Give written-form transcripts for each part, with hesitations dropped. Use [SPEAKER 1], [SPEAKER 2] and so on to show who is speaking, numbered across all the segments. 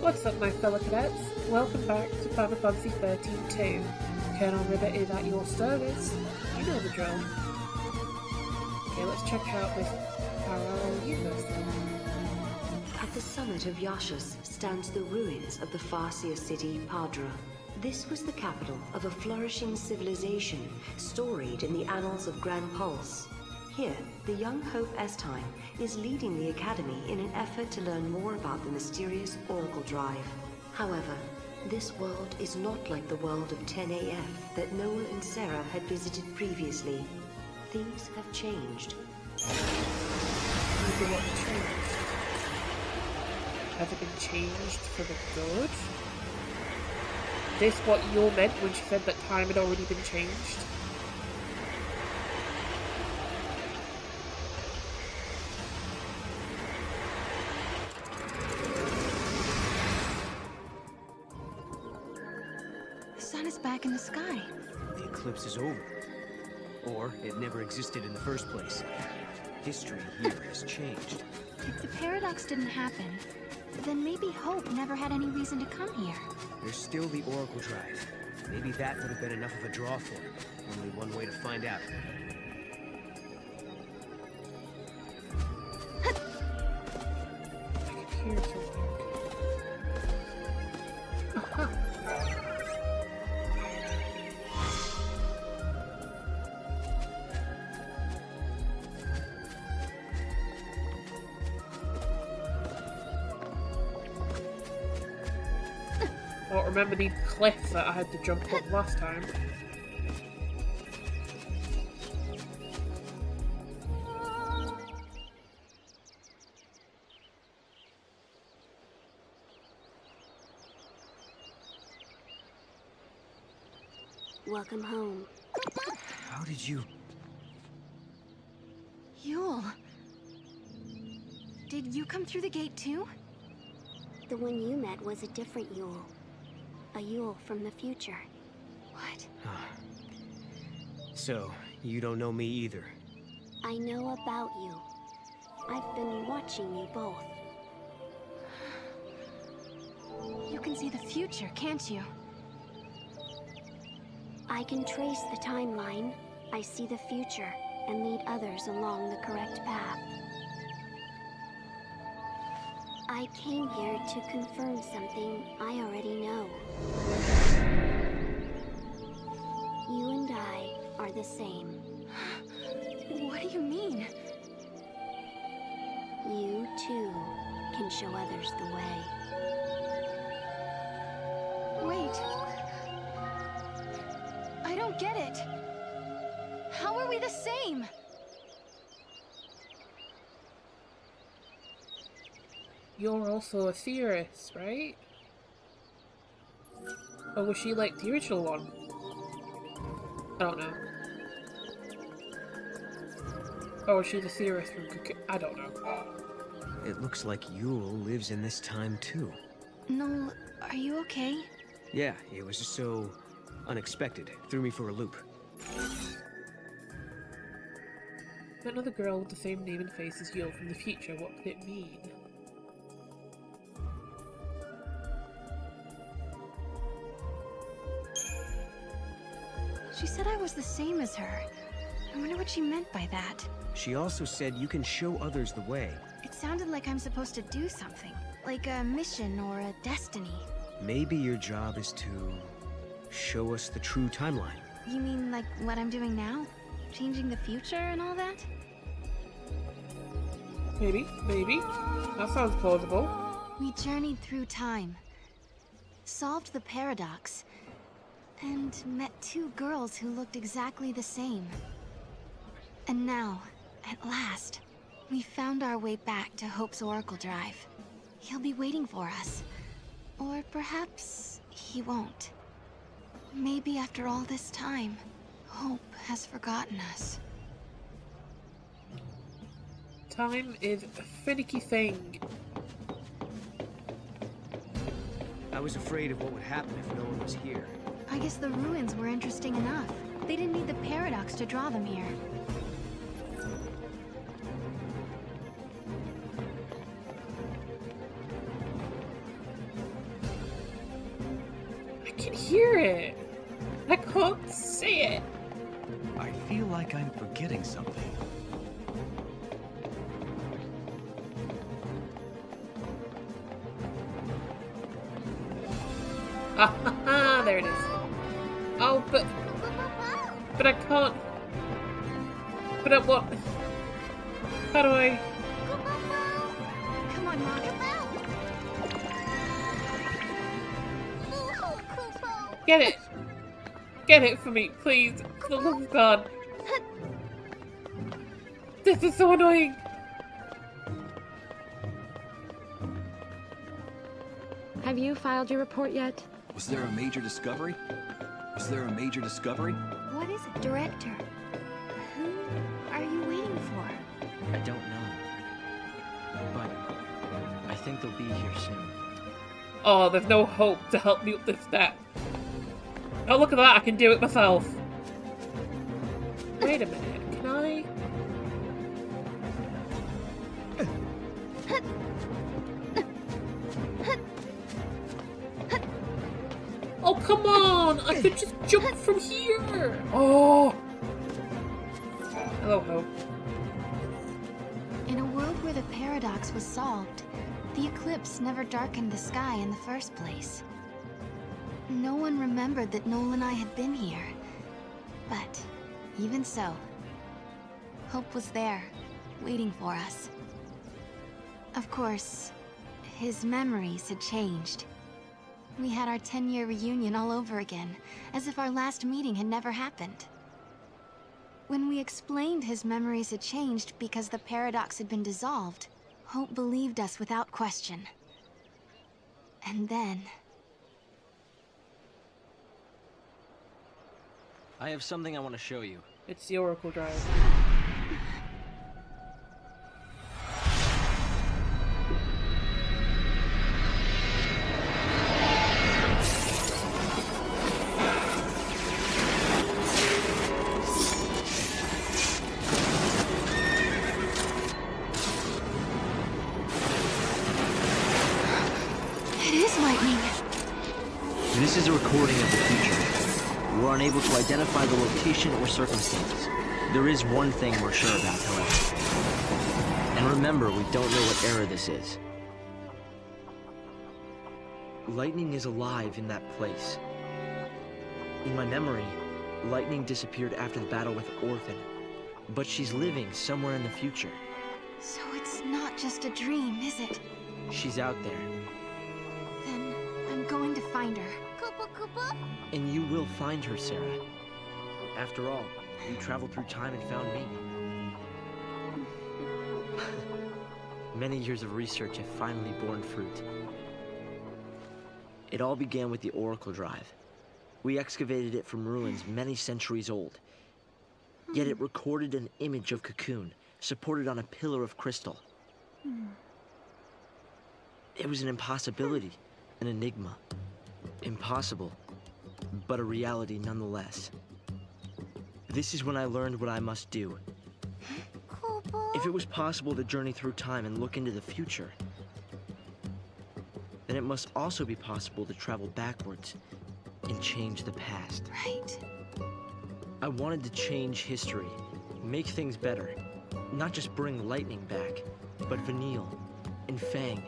[SPEAKER 1] What's up, my fellow cadets? Welcome back to Final Fantasy 13-2. Colonel Ribbit is at your service. You know the drill. Okay, let's check out this parallel universe then.
[SPEAKER 2] At the summit of Yashas stands the ruins of the Farseer city, Padra. This was the capital of a flourishing civilization storied in the annals of Grand Pulse. Here, the young Hope Estime is leading the Academy in an effort to learn more about the mysterious Oracle Drive. However, this world is not like the world of 10AF that Noel and Serah had visited previously. Things have changed.
[SPEAKER 1] What changed? Has it been changed for the good? This what you meant when she said that time had already been changed?
[SPEAKER 3] The sun is back in the sky.
[SPEAKER 4] The eclipse is over. Or it never existed in the first place. History here has changed.
[SPEAKER 3] If the paradox didn't happen, then maybe Hope never had any reason to come here.
[SPEAKER 4] There's still the Oracle Drive. Maybe that would have been enough of a draw for him. Only one way to find out.
[SPEAKER 1] I can hear something. Aha! I don't remember the cliff that I had to jump up last time.
[SPEAKER 5] Welcome home.
[SPEAKER 4] How did you...
[SPEAKER 3] Yule. Did you come through the gate too?
[SPEAKER 5] The one you met was a different Yule. A Yule from the future.
[SPEAKER 3] What?
[SPEAKER 4] So, you don't know me either.
[SPEAKER 5] I know about you. I've been watching you both.
[SPEAKER 3] You can see the future, can't you?
[SPEAKER 5] I can trace the timeline. I see the future and lead others along the correct path. I came here to confirm something I already know. You and I are the same.
[SPEAKER 3] What do you mean?
[SPEAKER 5] You, too, can show others the way.
[SPEAKER 3] Wait. I don't get it. How are we the same?
[SPEAKER 1] You're also a theorist, right? Or was she like the original one? I don't know. Or was she the theorist from Cocoon? I don't know.
[SPEAKER 4] It looks like Yule lives in this time too.
[SPEAKER 3] Noel, are you okay?
[SPEAKER 4] Yeah, it was just so... unexpected. Threw me for a loop.
[SPEAKER 1] Another girl with the same name and face as Yule from the future, what could it mean?
[SPEAKER 3] She said I was the same as her. I wonder what she meant by that.
[SPEAKER 4] She also said you can show others the way.
[SPEAKER 3] It sounded like I'm supposed to do something. Like a mission or a destiny.
[SPEAKER 4] Maybe your job is to... show us the true timeline.
[SPEAKER 3] You mean like what I'm doing now? Changing the future and all that?
[SPEAKER 1] Maybe, maybe. That sounds plausible.
[SPEAKER 3] We journeyed through time. Solved the paradox. And met two girls who looked exactly the same. And now, at last, we found our way back to Hope's Oracle Drive. He'll be waiting for us. Or perhaps he won't. Maybe after all this time, Hope has forgotten us.
[SPEAKER 1] Time is a finicky thing.
[SPEAKER 4] I was afraid of what would happen if no one was here.
[SPEAKER 3] I guess the ruins were interesting enough. They didn't need the paradox to draw them here.
[SPEAKER 1] can hear it. I can't see it.
[SPEAKER 6] I feel like I'm forgetting something.
[SPEAKER 1] Ah, ha, ha, there it is. Oh, but I can't. But I what? How do I?
[SPEAKER 3] Come on, Mom.
[SPEAKER 1] Get it! Get it for me, please! For the love of God! This is so annoying!
[SPEAKER 7] Have you filed your report yet?
[SPEAKER 6] Was there a major discovery? Was there a major discovery?
[SPEAKER 3] What is it, Director? Who are you waiting for?
[SPEAKER 4] I don't know. But I think they'll be here soon.
[SPEAKER 1] Oh, there's no hope to help me up this step. Oh, look at that, I can do it myself. Wait a minute, can I? Oh, come on! I could just jump from here! Oh! Hello, Hope.
[SPEAKER 3] In a world where the paradox was solved, the eclipse never darkened the sky in the first place. No one remembered that Noel and I had been here. But even so, Hope was there, waiting for us. Of course, his memories had changed. We had our 10-year reunion all over again, as if our last meeting had never happened. When we explained his memories had changed because the paradox had been dissolved, Hope believed us without question. And then...
[SPEAKER 4] I have something I want to show you.
[SPEAKER 1] It's the Oracle Drive.
[SPEAKER 3] It is lightning!
[SPEAKER 4] This is a recording of the future. We're unable to identify the location or circumstances. There is one thing we're sure about, however. And remember, we don't know what era this is. Lightning is alive in that place. In my memory, Lightning disappeared after the battle with Orphan. But she's living somewhere in the future.
[SPEAKER 3] So it's not just a dream, is it?
[SPEAKER 4] She's out there.
[SPEAKER 3] Then I'm going to find her.
[SPEAKER 4] And you will find her, Serah. After all, you traveled through time and found me. Many years of research have finally borne fruit. It all began with the Oracle Drive. We excavated it from ruins many centuries old. Yet it recorded an image of Cocoon, supported on a pillar of crystal. It was an impossibility, an enigma. Impossible, but a reality nonetheless. This is when I learned what I must do. If it was possible to journey through time and look into the future, then it must also be possible to travel backwards and change the past.
[SPEAKER 3] Right.
[SPEAKER 4] I wanted to change history, make things better. Not just bring Lightning back, but Vanille, and Fang,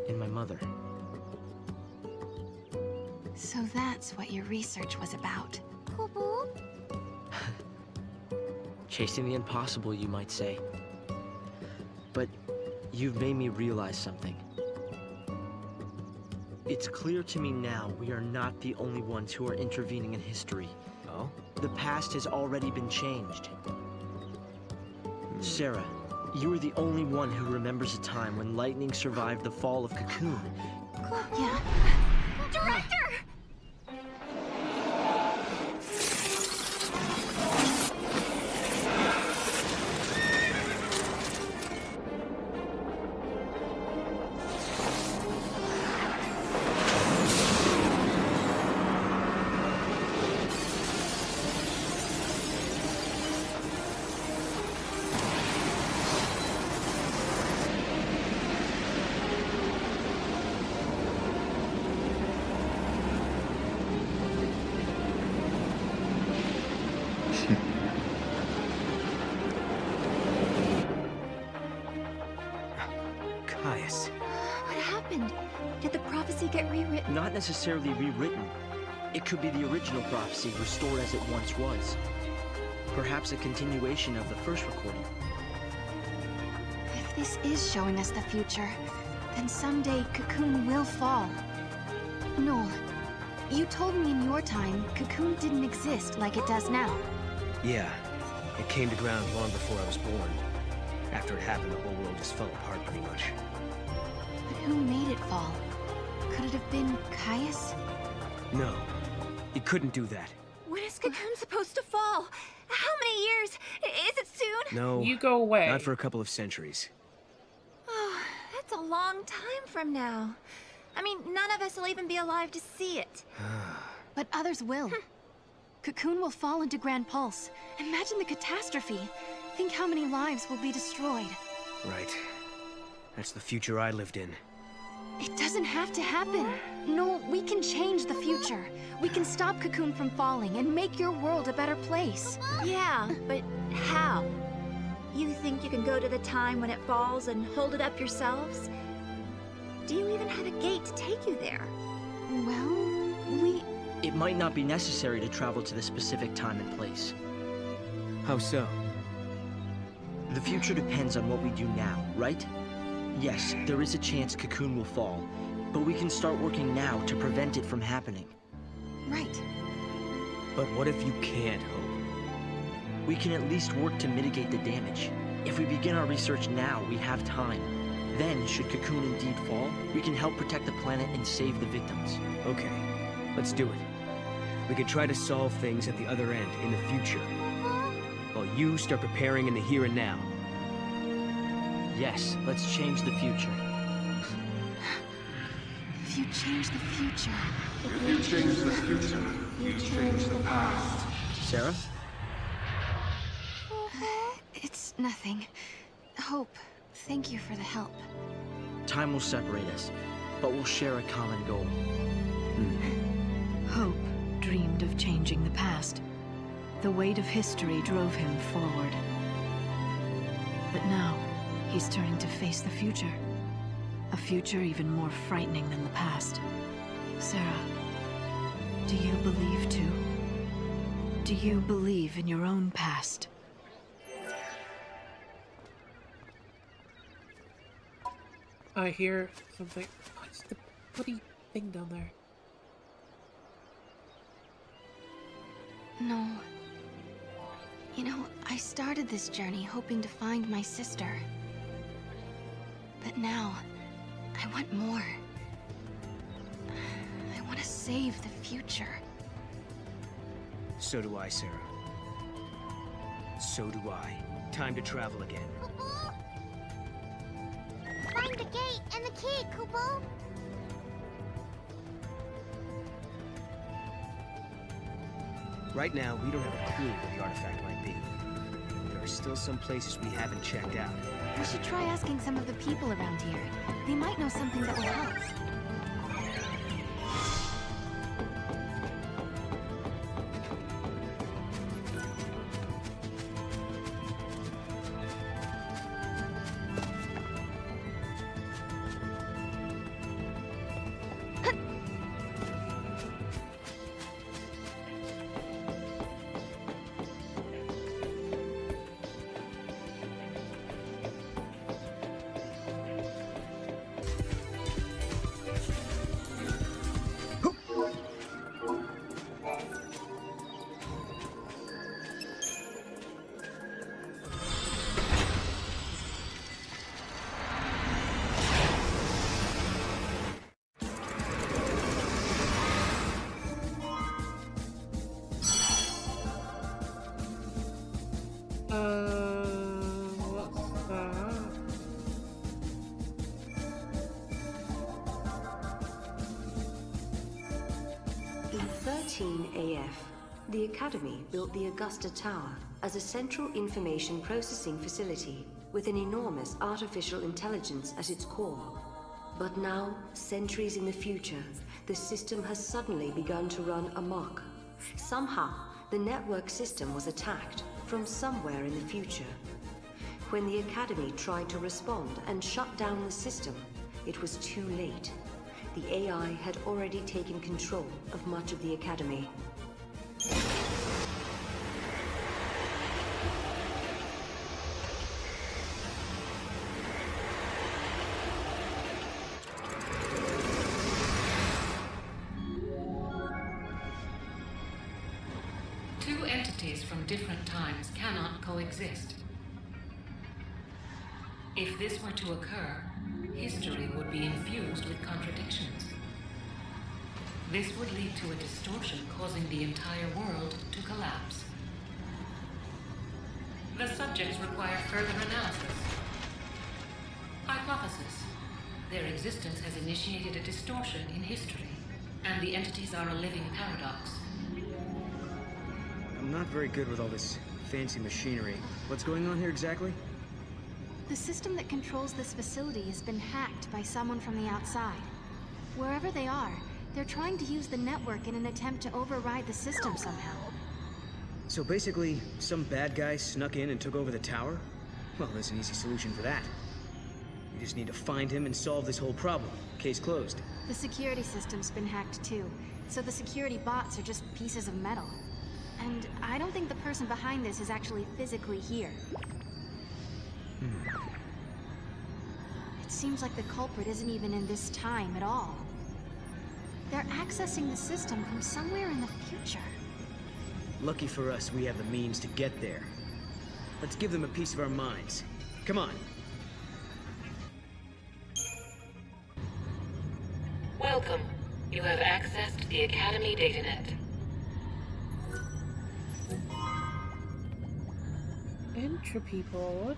[SPEAKER 4] and my mother.
[SPEAKER 3] So that's what your research was about.
[SPEAKER 4] Chasing the impossible, you might say. But you've made me realize something. It's clear to me now we are not the only ones who are intervening in history.
[SPEAKER 6] Oh?
[SPEAKER 4] The past has already been changed. Serah, you are the only one who remembers a time when Lightning survived the fall of Cocoon.
[SPEAKER 3] Yeah.
[SPEAKER 5] Director!
[SPEAKER 8] Caius.
[SPEAKER 9] What happened? Did the prophecy get rewritten?
[SPEAKER 4] Not necessarily rewritten. It could be the original prophecy restored as it once was. Perhaps a continuation of the first recording.
[SPEAKER 3] If this is showing us the future, then someday Cocoon will fall. Noel, you told me in your time, Cocoon didn't exist like it does now.
[SPEAKER 8] Yeah, it came to ground long before I was born. After it happened, the whole world just fell apart pretty much.
[SPEAKER 3] But who made it fall? Could it have been Caius?
[SPEAKER 8] No, it couldn't do that.
[SPEAKER 9] When is Cocoon supposed to fall? How many years? Is it soon?
[SPEAKER 8] No,
[SPEAKER 1] You go away.
[SPEAKER 8] not for a couple of centuries.
[SPEAKER 9] Oh, that's a long time from now. I mean, none of us will even be alive to see it.
[SPEAKER 3] But others will. Cocoon will fall into Grand Pulse. Imagine the catastrophe. Think how many lives will be destroyed.
[SPEAKER 8] Right. That's the future I lived in.
[SPEAKER 3] It doesn't have to happen. No, we can change the future. We can stop Cocoon from falling and make your world a better place.
[SPEAKER 9] Yeah, but how? You think you can go to the time when it falls and hold it up yourselves? Do you even have a gate to take you there?
[SPEAKER 3] Well,
[SPEAKER 4] It might not be necessary to travel to the specific time and place.
[SPEAKER 8] How so?
[SPEAKER 4] The future depends on what we do now, right? Yes, there is a chance Cocoon will fall, but we can start working now to prevent it from happening.
[SPEAKER 3] Right.
[SPEAKER 8] But what if you can't, Hope?
[SPEAKER 4] We can at least work to mitigate the damage. If we begin our research now, we have time. Then, should Cocoon indeed fall, we can help protect the planet and save the victims.
[SPEAKER 8] Okay, let's do it. We could try to solve things at the other end, in the future. While you start preparing in the here and now.
[SPEAKER 4] Yes, let's change the future.
[SPEAKER 3] If you change the future...
[SPEAKER 10] If you change the future, you change the past.
[SPEAKER 4] Serah?
[SPEAKER 3] It's nothing. Hope, thank you for the help.
[SPEAKER 4] Time will separate us, but we'll share a common goal.
[SPEAKER 11] Hope dreamed of changing the past. The weight of history drove him forward. But now, he's turning to face the future. A future even more frightening than the past. Serah, do you believe too? Do you believe in your own past?
[SPEAKER 1] I hear something. What's the bloody thing down there?
[SPEAKER 3] No. You know, I started this journey hoping to find my sister. But now, I want more. I want to save the future.
[SPEAKER 8] So do I, Serah. So do I. Time to travel again.
[SPEAKER 5] Find the gate and the key, Kupo!
[SPEAKER 8] Right now, we don't have a clue where the artifact might be. There are still some places we haven't checked out.
[SPEAKER 3] We should try asking some of the people around here. They might know something that will help.
[SPEAKER 1] What's that?
[SPEAKER 2] In 13 AF, the Academy built the Augusta Tower as a central information processing facility with an enormous artificial intelligence at its core. But now, centuries in the future, the system has suddenly begun to run amok. Somehow, the network system was attacked from somewhere in the future. When the Academy tried to respond and shut down the system, it was too late. The AI had already taken control of much of the Academy.
[SPEAKER 12] Two entities from different times cannot coexist. If this were to occur, history would be infused with contradictions. This would lead to a distortion causing the entire world to collapse. The subjects require further analysis. Hypothesis. Their existence has initiated a distortion in history, and the entities are a living paradox.
[SPEAKER 8] I'm not very good with all this fancy machinery. What's going on here exactly?
[SPEAKER 3] The system that controls this facility has been hacked by someone from the outside. Wherever they are, they're trying to use the network in an attempt to override the system somehow.
[SPEAKER 8] So basically, some bad guy snuck in and took over the tower? Well, there's an easy solution for that. We just need to find him and solve this whole problem. Case closed.
[SPEAKER 3] The security system's been hacked too, so the security bots are just pieces of metal. And I don't think the person behind this is actually physically here. It seems like the culprit isn't even in this time at all. They're accessing the system from somewhere in the future.
[SPEAKER 8] Lucky for us, we have the means to get there. Let's give them a piece of our minds. Come on.
[SPEAKER 12] Welcome. You have accessed the Academy DataNet.
[SPEAKER 1] Entropy board.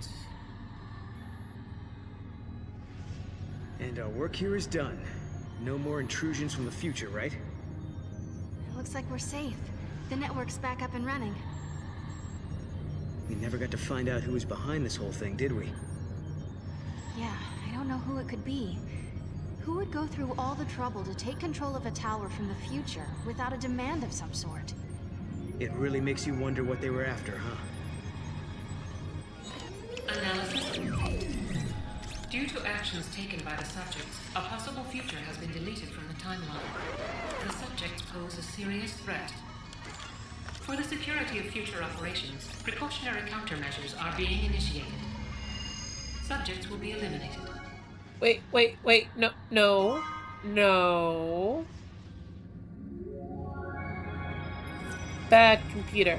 [SPEAKER 8] And our work here is done. No more intrusions from the future, right?
[SPEAKER 3] It looks like we're safe. The network's back up and running.
[SPEAKER 8] We never got to find out who was behind this whole thing, did we?
[SPEAKER 3] Yeah, I don't know who it could be. Who would go through all the trouble to take control of a tower from the future without a demand of some sort?
[SPEAKER 8] It really makes you wonder what they were after, huh?
[SPEAKER 12] Analysis complete. Due to actions taken by the subjects, a possible future has been deleted from the timeline. The subjects pose a serious threat. For the security of future operations, precautionary countermeasures are being initiated. Subjects will be eliminated.
[SPEAKER 1] Wait, no. Bad computer.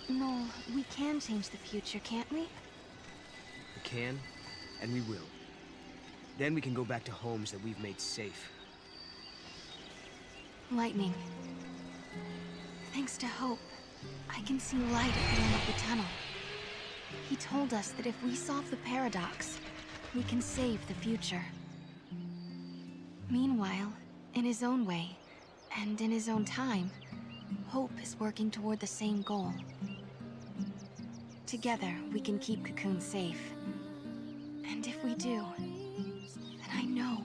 [SPEAKER 3] No, we can change the future, can't we?
[SPEAKER 8] We can, and we will. Then we can go back to homes that we've made safe.
[SPEAKER 3] Lightning. Thanks to Hope, I can see light at the end of the tunnel. He told us that if we solve the paradox, we can save the future. Meanwhile, in his own way, and in his own time, Hope is working toward the same goal. Together, we can keep Cocoon safe. And if we do, then I know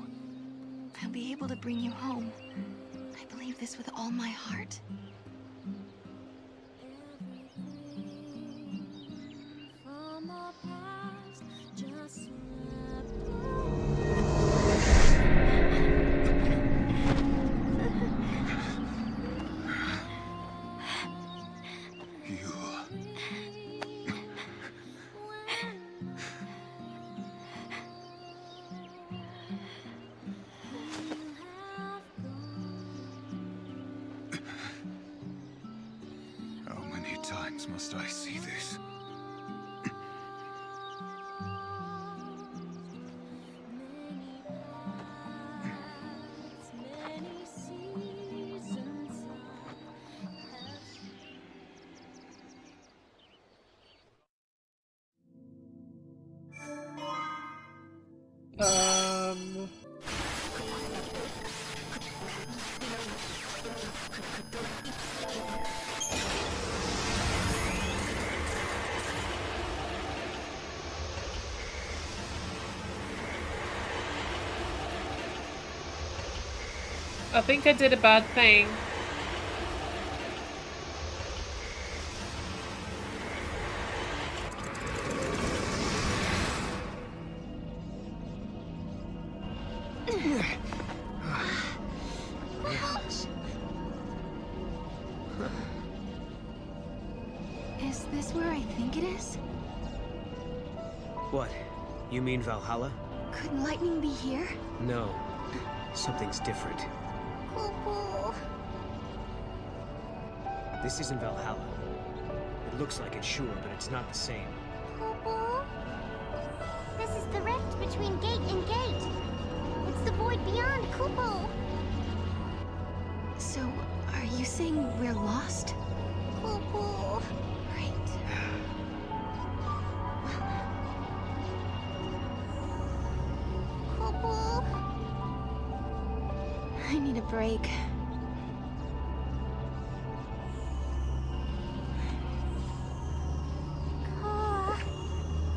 [SPEAKER 3] I'll be able to bring you home. I believe this with all my heart.
[SPEAKER 6] Must I see this?
[SPEAKER 1] I think I did a bad thing.
[SPEAKER 3] Is this where I think it is?
[SPEAKER 8] What? You mean Valhalla?
[SPEAKER 3] Could lightning be here?
[SPEAKER 8] No. Something's different. This isn't Valhalla. It looks like it, sure, but it's not the same.
[SPEAKER 5] This is the rift between gate and gate. It's the void beyond, Kupo.
[SPEAKER 3] So, are you saying we're lost?
[SPEAKER 5] Kupo.
[SPEAKER 3] Right.
[SPEAKER 5] Kupo.
[SPEAKER 3] I need a break.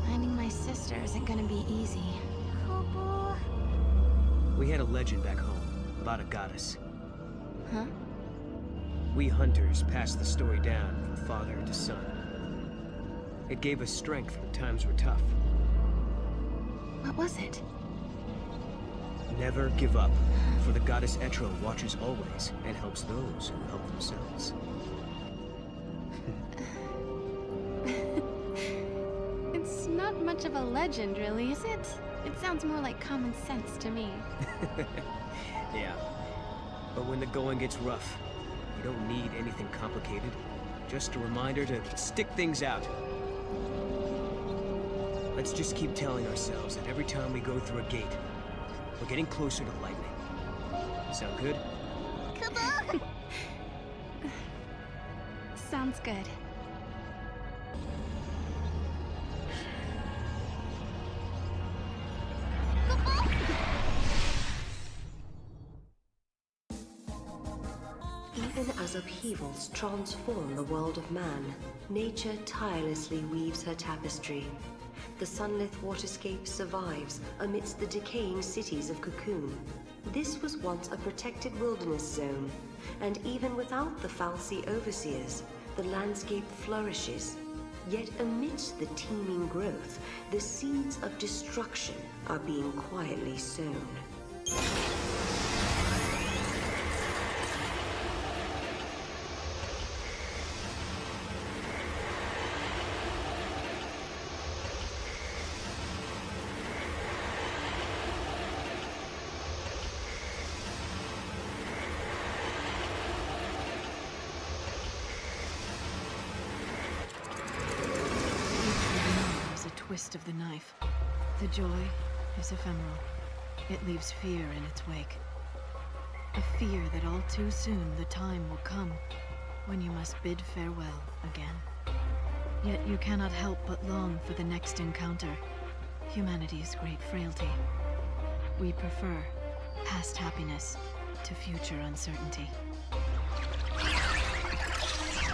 [SPEAKER 3] Finding my sister isn't gonna be easy.
[SPEAKER 5] Kupo.
[SPEAKER 8] We had a legend back home about a goddess.
[SPEAKER 3] Huh?
[SPEAKER 8] We hunters passed the story down from father to son. It gave us strength when times were tough.
[SPEAKER 3] What was it?
[SPEAKER 8] Never give up, for the goddess Etro watches always and helps those who help themselves.
[SPEAKER 3] It's not much of a legend, really, is it? It sounds more like common sense to me.
[SPEAKER 8] Yeah. But when the going gets rough, you don't need anything complicated. Just a reminder to stick things out. Let's just keep telling ourselves that every time we go through a gate, we're getting closer to lightning. Sound good?
[SPEAKER 3] Sounds good.
[SPEAKER 2] Even as upheavals transform the world of man, nature tirelessly weaves her tapestry. The Sunleth Waterscape survives amidst the decaying cities of Cocoon. This was once a protected wilderness zone, and even without the Falsi overseers, the landscape flourishes. Yet amidst the teeming growth, the seeds of destruction are being quietly sown.
[SPEAKER 11] Twist of the knife. The joy is ephemeral. It leaves fear in its wake. A fear that all too soon the time will come when you must bid farewell again. Yet you cannot help but long for the next encounter. Humanity's great frailty. We prefer past happiness to future uncertainty.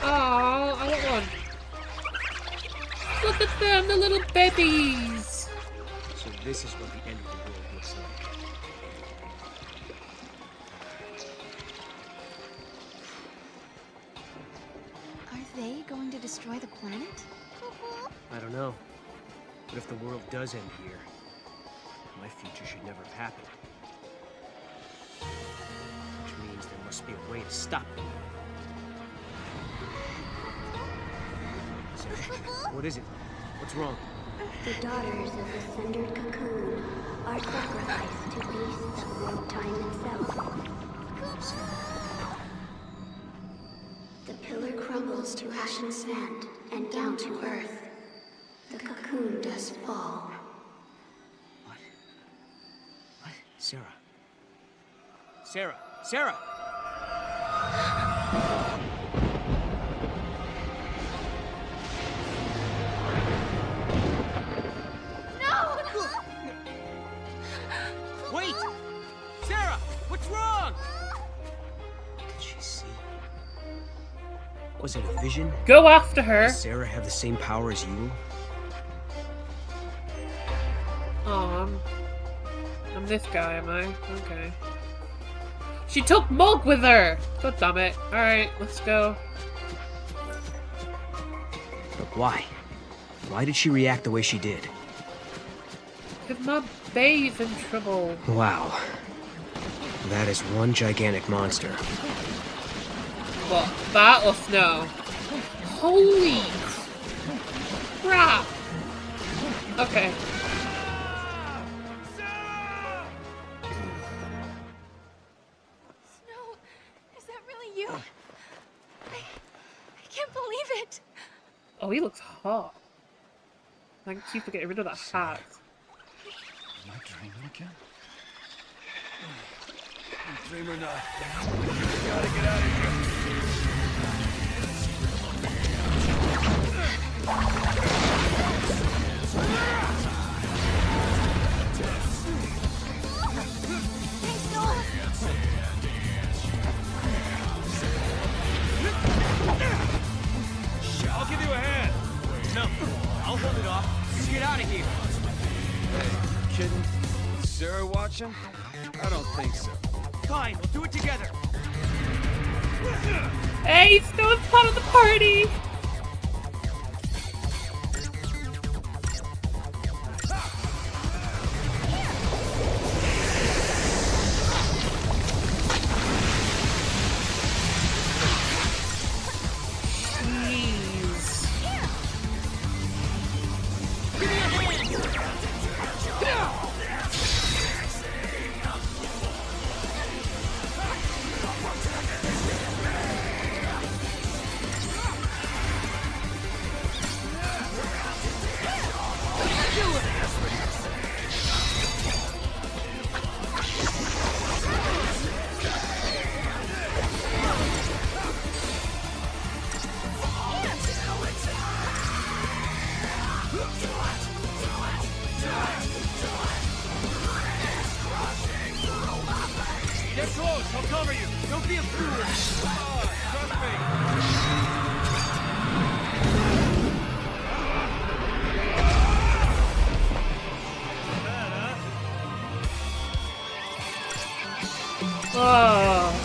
[SPEAKER 1] Oh, I want one. Look at them, the little babies!
[SPEAKER 8] So this is what the end of the world looks like.
[SPEAKER 3] Are they going to destroy the planet?
[SPEAKER 8] I don't know. But if the world does end here, my future should never have happened. Which means there must be a way to stop it. What is it? What's wrong?
[SPEAKER 5] The daughters of the sundered cocoon are sacrificed to beasts that warp time itself. The pillar crumbles to ash and sand, and down to earth. The cocoon does fall.
[SPEAKER 8] What? What? Serah. Serah! Serah! Wait! Serah! What's wrong? Did she see? Was it a vision?
[SPEAKER 1] Go after her!
[SPEAKER 8] Does Serah have the same power as you?
[SPEAKER 1] Oh, I'm this guy, am I? Okay. She took Mug with her! God damn it. Alright, let's go.
[SPEAKER 8] But why? Why did she react the way she did?
[SPEAKER 1] Could my babe's in trouble?
[SPEAKER 8] Wow. That is one gigantic monster.
[SPEAKER 1] What? That or snow? Holy crap! Okay.
[SPEAKER 3] Snow, is that really you? I can't believe it.
[SPEAKER 1] Oh, he looks hot. Thank you for getting rid of that hat.
[SPEAKER 6] Am I dreaming again? Dream or not, we gotta get out of here.
[SPEAKER 13] I'll give you a hand. No, I'll hold it off. Let's get out of here.
[SPEAKER 6] Hey, kidding? Is Serah watching? I don't think so.
[SPEAKER 13] Fine, we'll do it together.
[SPEAKER 1] Hey, Snow's part of the party!
[SPEAKER 13] Get close, I'll cover you. Don't be a fool. Trust me.
[SPEAKER 1] Oh.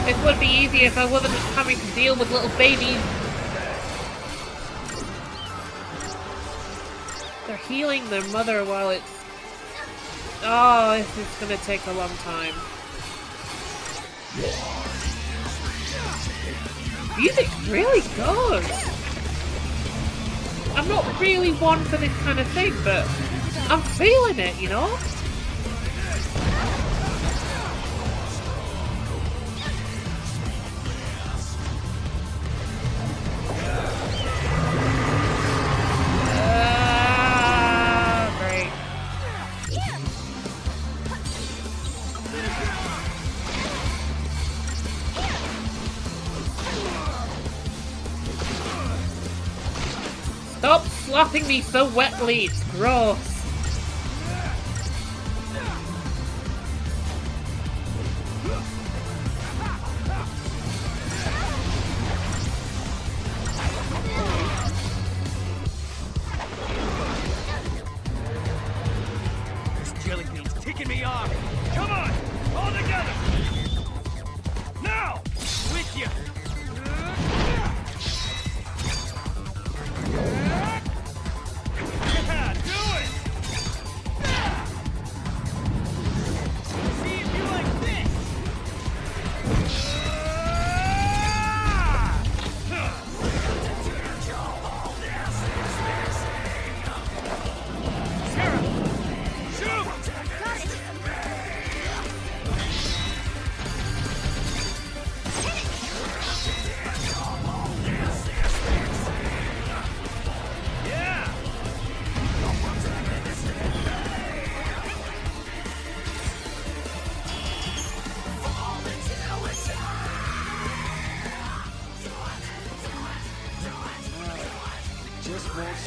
[SPEAKER 1] It would be easier if I wasn't having to deal with little babies. They're healing their mother while it's... Oh, this is gonna take a long time. Music's really good. I'm not really one for this kind of thing, but I'm feeling it, you know? Great. Stop slapping me so wetly, it's gross.
[SPEAKER 13] This jelly bean's ticking me off. Come on, all together. Now, with you. Yeah, do it. See if you like this. Serah, shoot!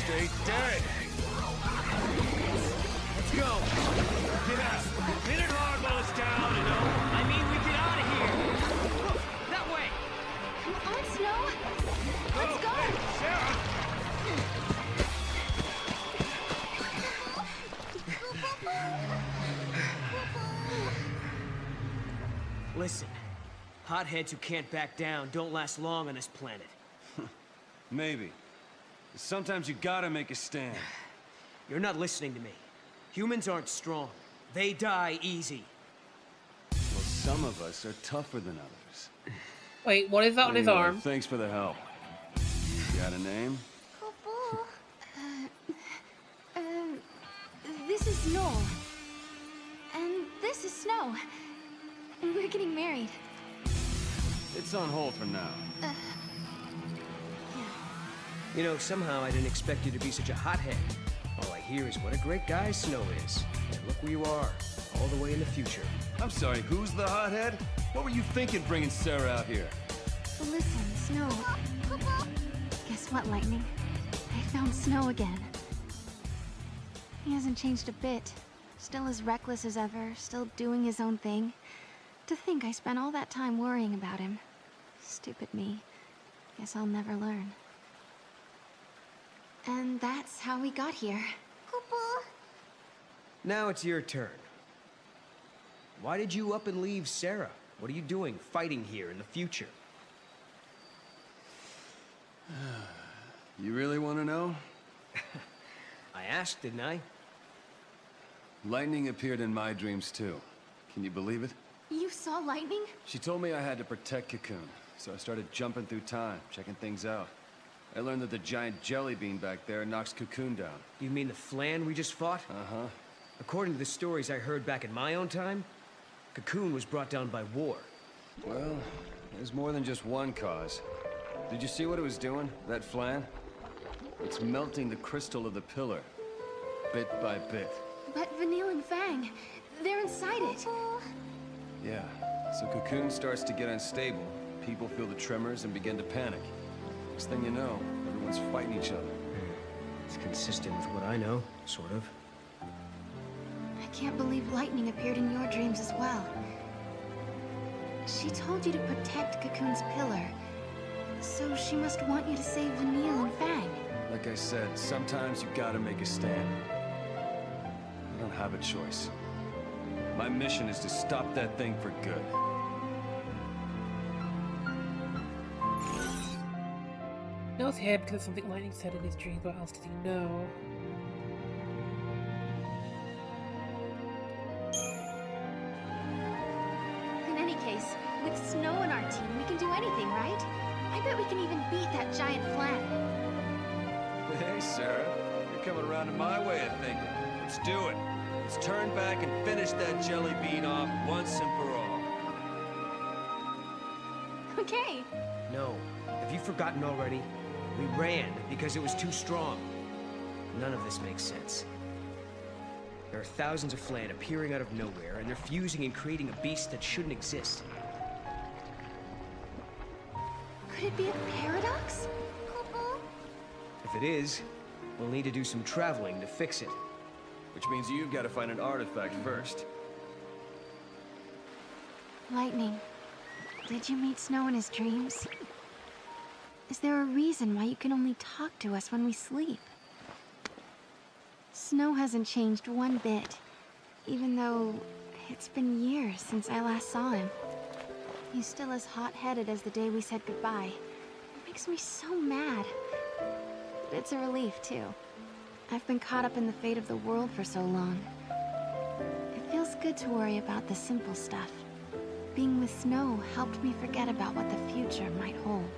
[SPEAKER 6] stay dead.
[SPEAKER 13] Let's go. Yeah, hit it hard while it's down, you know? I mean, we get out of here. Look, that way.
[SPEAKER 3] Come on, Snow. Let's go.
[SPEAKER 13] Hey, Serah.
[SPEAKER 8] Listen, hotheads who can't back down don't last long on this planet.
[SPEAKER 6] Maybe. Sometimes you gotta make a stand.
[SPEAKER 8] You're not listening to me. Humans aren't strong. They die easy.
[SPEAKER 6] Well, some of us are tougher than others.
[SPEAKER 1] Wait, what is that on his
[SPEAKER 6] Anyway,
[SPEAKER 1] arm?
[SPEAKER 6] Thanks for the help. You got a name?
[SPEAKER 3] This is Snow. And this is Snow. And we're getting married.
[SPEAKER 6] It's on hold for now.
[SPEAKER 8] You know, somehow I didn't expect you to be such a hothead. All I hear is what a great guy Snow is. And look where you are, all the way in the future.
[SPEAKER 6] I'm sorry, who's the hothead? What were you thinking bringing Serah out here?
[SPEAKER 3] Listen, Snow. Guess what, Lightning? I found Snow again. He hasn't changed a bit. Still as reckless as ever, still doing his own thing. To think I spent all that time worrying about him. Stupid me. Guess I'll never learn. And that's how we got here.
[SPEAKER 8] Now it's your turn. Why did you up and leave Serah? What are you doing fighting here in the future?
[SPEAKER 6] You really want to know?
[SPEAKER 8] I asked, didn't I?
[SPEAKER 6] Lightning appeared in my dreams too. Can you believe it?
[SPEAKER 3] You saw lightning?
[SPEAKER 6] She told me I had to protect Cocoon, so I started jumping through time, checking things out. I learned that the giant jelly bean back there knocks Cocoon down.
[SPEAKER 8] You mean the flan we just fought?
[SPEAKER 6] Uh-huh.
[SPEAKER 8] According to the stories I heard back in my own time, Cocoon was brought down by war.
[SPEAKER 6] Well, there's more than just one cause. Did you see what it was doing, that flan? It's melting the crystal of the pillar, bit by bit.
[SPEAKER 3] But Vanille and Fang, they're inside it.
[SPEAKER 6] Yeah, so Cocoon starts to get unstable. People feel the tremors and begin to panic. Next thing you know, everyone's fighting each other.
[SPEAKER 8] It's consistent with what I know, sort of.
[SPEAKER 3] I can't believe lightning appeared in your dreams as well. She told you to protect Cocoon's pillar, so she must want you to save Vanille and Fang.
[SPEAKER 6] Like I said, sometimes you gotta make a stand. I don't have a choice. My mission is to stop that thing for good.
[SPEAKER 1] No, it's here because of something Lightning said in his dreams. What else does he know?
[SPEAKER 3] In any case, with Snow on our team, we can do anything, right? I bet we can even beat that giant flan.
[SPEAKER 6] Hey, Serah. You're coming around to my way of thinking. Let's do it. Let's turn back and finish that jelly bean off once and for all.
[SPEAKER 3] Okay.
[SPEAKER 8] No. Have you forgotten already? We ran because it was too strong. None of this makes sense. There are thousands of flan appearing out of nowhere, and they're fusing and creating a beast that shouldn't exist.
[SPEAKER 3] Could it be a paradox?
[SPEAKER 8] If it is, we'll need to do some traveling to fix it.
[SPEAKER 6] Which means you've got to find an artifact first.
[SPEAKER 3] Lightning, did you meet Snow in his dreams? Is there a reason why you can only talk to us when we sleep? Snow hasn't changed one bit, even though it's been years since I last saw him. He's still as hot-headed as the day we said goodbye. It makes me so mad. But it's a relief, too. I've been caught up in the fate of the world for so long. It feels good to worry about the simple stuff. Being with Snow helped me forget about what the future might hold.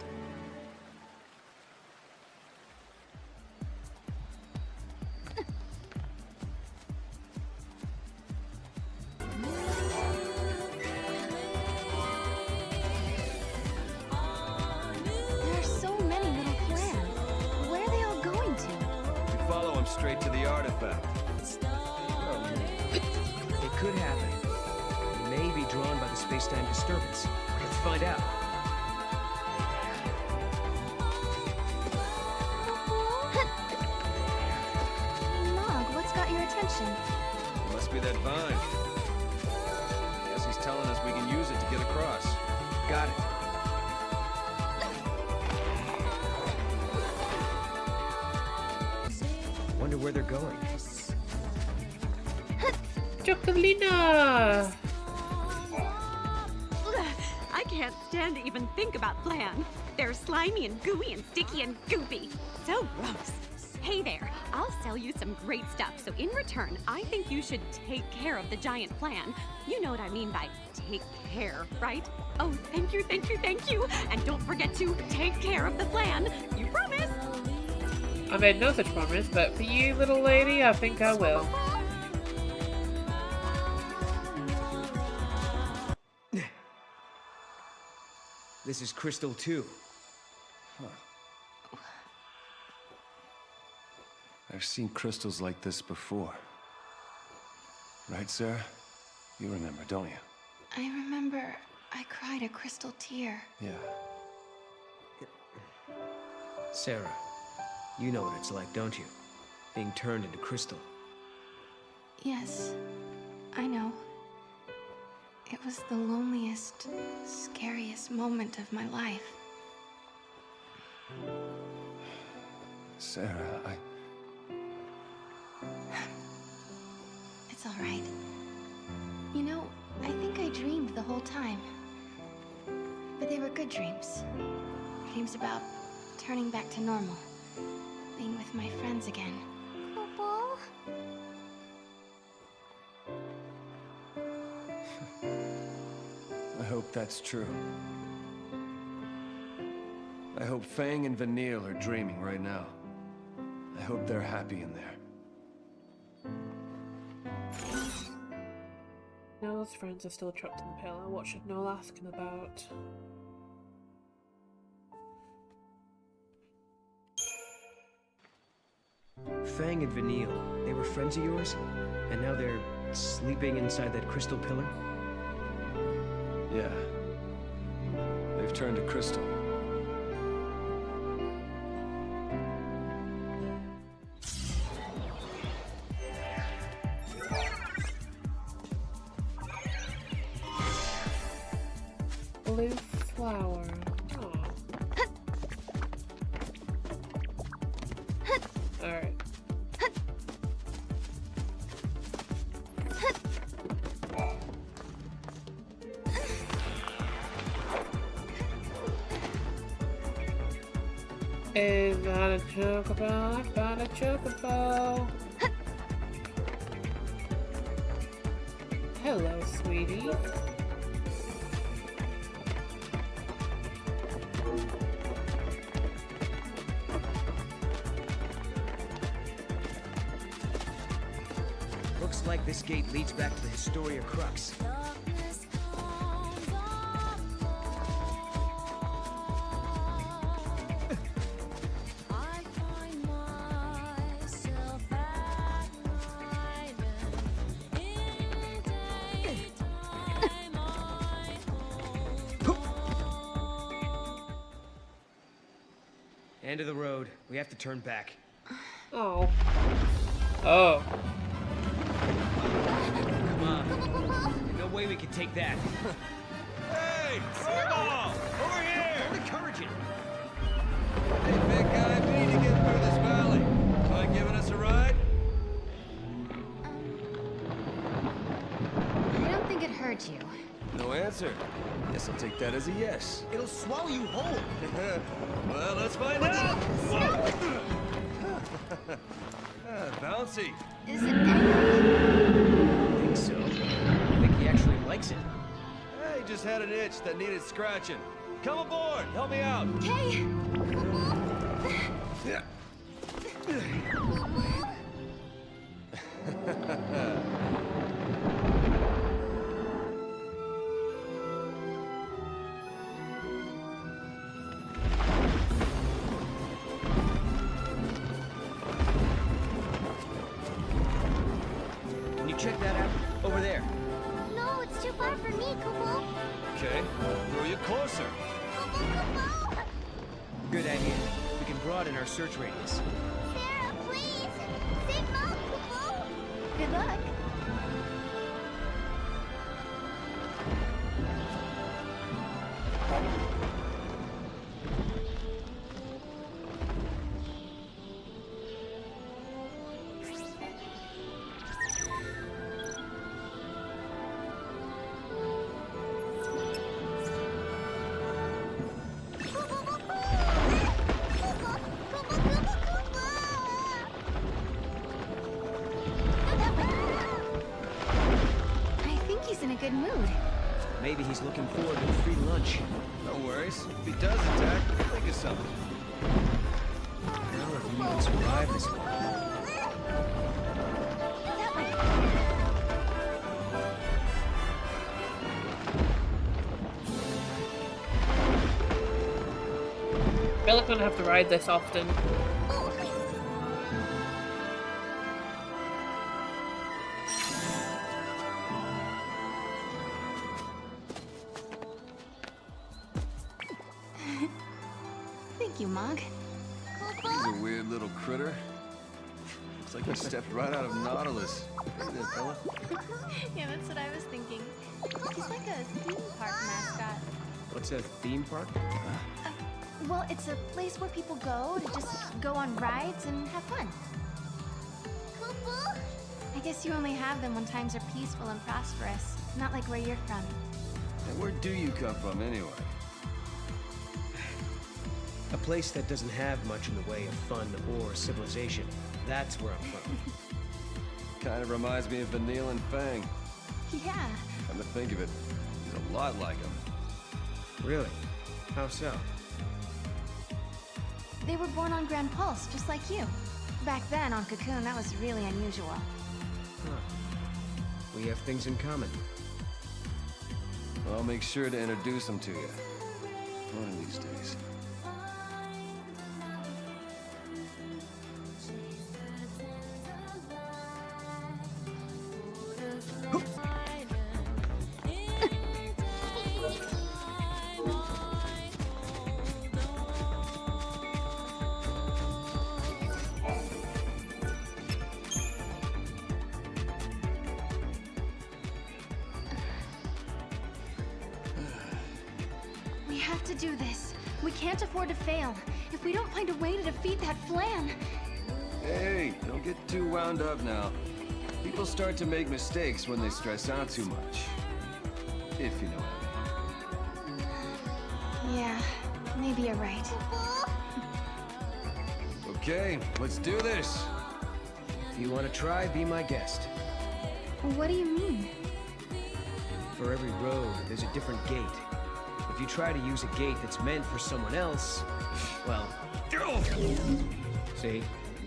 [SPEAKER 6] Straight to the artifact.
[SPEAKER 8] It could happen. We may be drawn by the space-time disturbance. Let's find out.
[SPEAKER 3] dimension.
[SPEAKER 6] It must be that vine. Guess he's telling us we can use it to get across.
[SPEAKER 8] Got it. Wonder where they're going.
[SPEAKER 1] Chocolina!
[SPEAKER 14] I can't stand to even think about flan. They're slimy and gooey and sticky and goopy. So gross. Hey there, I'll sell you some great stuff, so in return, I think you should take care of the giant flan. You know what I mean by take care, right? Oh, thank you, thank you, thank you. And don't forget to take care of the flan. You promise?
[SPEAKER 1] I made no such promise, but for you, little lady, I think I will.
[SPEAKER 8] This is Crystal 2.
[SPEAKER 6] Huh. I've seen crystals like this before. Right, Sarah? You remember, don't you?
[SPEAKER 3] I remember I cried a crystal tear.
[SPEAKER 6] Yeah.
[SPEAKER 8] Serah, you know what it's like, don't you? Being turned into crystal.
[SPEAKER 3] Yes, I know. It was the loneliest, scariest moment of my life.
[SPEAKER 6] Sarah,
[SPEAKER 3] It's all right. You know, I think I dreamed the whole time. But they were good dreams. Dreams about turning back to normal. Being with my friends again.
[SPEAKER 5] Popo?
[SPEAKER 6] I hope that's true. I hope Fang and Vanille are dreaming right now. I hope they're happy in there.
[SPEAKER 1] Noel's friends are still trapped in the pillar. What should Noel ask him about?
[SPEAKER 8] Fang and Vanille, they were friends of yours? And now they're sleeping inside that crystal pillar?
[SPEAKER 6] Yeah. They've turned to crystal.
[SPEAKER 1] Blue flower. Oh. Alright. I've got a chocobo, I've got a chocobo. Hello, sweetie.
[SPEAKER 8] Looks like this gate leads back to the Historia Crux. End of the road. We have to turn back.
[SPEAKER 1] Oh. Oh.
[SPEAKER 8] Come on. No way we can take that.
[SPEAKER 13] Hey! Snowball! Over here!
[SPEAKER 8] Don't encourage it!
[SPEAKER 6] Hey, big guy, we need to get through this valley. Mind giving us a ride?
[SPEAKER 3] I don't think it hurt you.
[SPEAKER 6] No answer. Guess I'll take that as a yes.
[SPEAKER 8] It'll swallow you whole.
[SPEAKER 6] Well, let's find out. Bouncy.
[SPEAKER 3] Is it anything?
[SPEAKER 8] I think so. I think he actually likes it.
[SPEAKER 6] Hey, just had an itch that needed scratching. Come aboard. Help me out.
[SPEAKER 3] Okay.
[SPEAKER 6] Yeah.
[SPEAKER 8] Can you check that out? Over there.
[SPEAKER 5] No, it's too far for me, Kupo.
[SPEAKER 6] Okay, throw you closer.
[SPEAKER 5] Kupo!
[SPEAKER 8] Good idea. We can broaden our search radius.
[SPEAKER 5] Serah, please! Save Mount, Kupo!
[SPEAKER 3] Good luck. Good mood.
[SPEAKER 8] Maybe he's looking forward to a free lunch.
[SPEAKER 6] No worries. If he does attack, think of something.
[SPEAKER 8] Now if we can survive this one.
[SPEAKER 1] I feel like I'm gonna have to ride this often.
[SPEAKER 3] Thank you, Mog.
[SPEAKER 6] He's a weird little critter. Looks like he stepped right out of Nautilus. See that fella?
[SPEAKER 3] Yeah, that's what I was thinking. He's like a theme park mascot.
[SPEAKER 8] What's a theme park?
[SPEAKER 3] Well, it's a place where people go to just go on rides and have fun. I guess you only have them when times are peaceful and prosperous, not like where you're from.
[SPEAKER 6] And where do you come from, anyway?
[SPEAKER 8] A place that doesn't have much in the way of fun or civilization. That's where I'm from.
[SPEAKER 6] Kind of reminds me of Vanille and Fang.
[SPEAKER 3] Yeah.
[SPEAKER 6] Come to think of it, he's a lot like him.
[SPEAKER 8] Really? How so?
[SPEAKER 3] They were born on Grand Pulse, just like you. Back then, on Cocoon, that was really unusual.
[SPEAKER 8] Huh. We have things in common.
[SPEAKER 6] Well, I'll make sure to introduce him to you. One of these days.
[SPEAKER 3] We have to do this. We can't afford to fail. If we don't find a way to defeat that flan...
[SPEAKER 6] Hey, don't get too wound up now. People start to make mistakes when they stress out too much. If you know what I mean.
[SPEAKER 3] Yeah, maybe you're right.
[SPEAKER 6] Okay, let's do this.
[SPEAKER 8] If you want to try, be my guest.
[SPEAKER 3] What do you mean?
[SPEAKER 8] For every road, there's a different gate. If you try to use a gate that's meant for someone else, well... See?